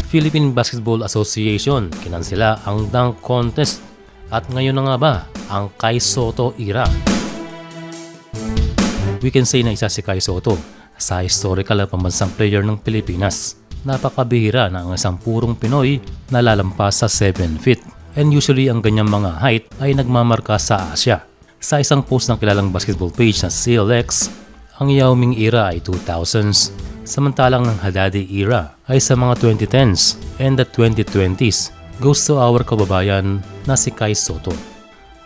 Philippine Basketball Association kinansela ang dunk contest at ngayon na nga ba ang Kai Sotto era. We can say na isa si Kai Sotto sa historical na pambansang player ng Pilipinas. Napakabihira na ang isang purong Pinoy na lalampas sa 7 feet and usually ang ganyang mga height ay nagmamarka sa Asia. Sa isang post ng kilalang basketball page na CLX, ang Yao Ming era ay 2000s, samantalang ang Haddadi era ay sa mga 2010s and the 2020s goes to our kababayan na si Kai Sotto.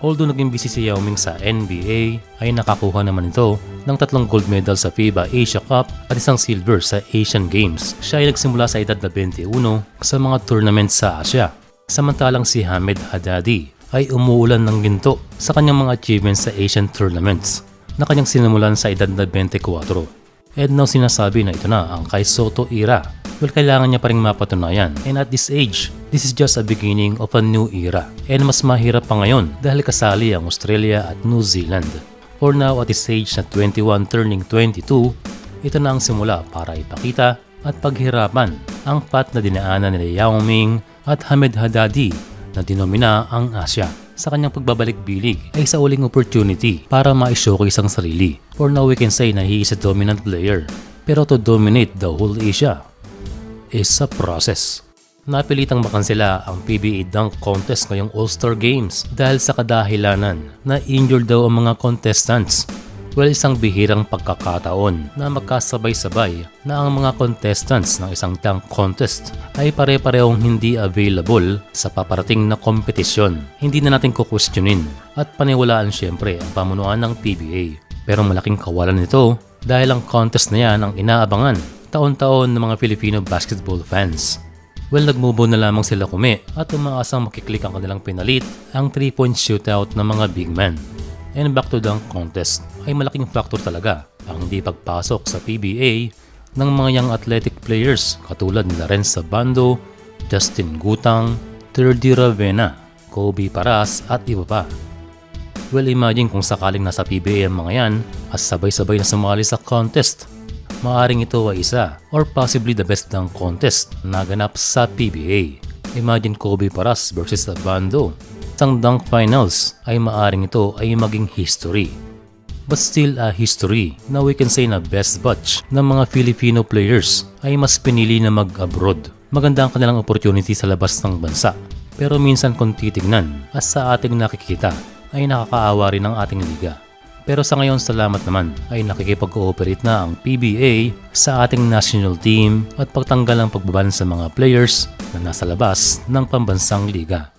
Although naging busy si Yao Ming sa NBA, ay nakakuha naman ito ng 3 gold medal sa FIBA Asia Cup at 1 silver sa Asian Games. Siya ay nagsimula sa edad na 21 sa mga tournament sa Asia. Samantalang si Hamed Haddadi ay umuulan ng ginto sa kanyang mga achievements sa Asian tournaments na kanyang sinimulan sa edad na 24. And now sinasabi na ito na ang Kai Sotto era. Well, kailangan niya pa rin mapatunayan. And at this age, this is just a beginning of a new era. And mas mahirap pa ngayon dahil kasali ang Australia at New Zealand. For now, at this age na 21 turning 22, ito na ang simula para ipakita at paghirapan ang path na dinaanan nila Yao Ming at Hamed Haddadi na dinomina ang Asia. Sa kanyang pagbabalik-bilig ay sa uling opportunity para ma-showcase ang sarili. For now, we can say na he is a dominant player. Pero to dominate the whole Asia is a process. Napilitang makansela ang PBA Dunk Contest ngayong All-Star Games dahil sa kadahilanan na injured daw ang mga contestants. Well, isang bihirang pagkakataon na magkasabay-sabay na ang mga contestants ng isang dunk contest ay pare-parehong hindi available sa paparating na kompetisyon. Hindi na natin kukwestiyonin at paniwalaan syempre ang pamunuan ng PBA. Pero malaking kawalan nito dahil ang contest na yan ang inaabangan taon-taon ng mga Filipino basketball fans. Well, nagmubo na lamang sila kumi at umaasang makiklik ang kanilang pinalit ang 3-point shootout ng mga big men. And back to dunk contest ay malaking factor talaga ang hindi pagpasok sa PBA ng mga young athletic players katulad ni Renz Abando, Justin Gutang, Terdy Ravena, Kobe Paras at iba pa. Well, imagine kung sakaling nasa PBA ang mga yan at sabay-sabay na sumali sa contest. Maaring ito ay isa or possibly the best dunk contest na ganap sa PBA. Imagine Kobe Paras versus Abando. Ang dunk finals ay maaring ito ay maging history. But still a history na we can say na best batch ng mga Filipino players ay mas pinili na mag-abroad. Maganda ang kanilang opportunity sa labas ng bansa. Pero minsan kung titignan at sa ating nakikita ay nakakaawa rin ang ating liga. Pero sa ngayon, salamat naman ay nakikipag-cooperate na ang PBA sa ating national team at pagtanggal ang pagbaban sa mga players na nasa labas ng pambansang liga.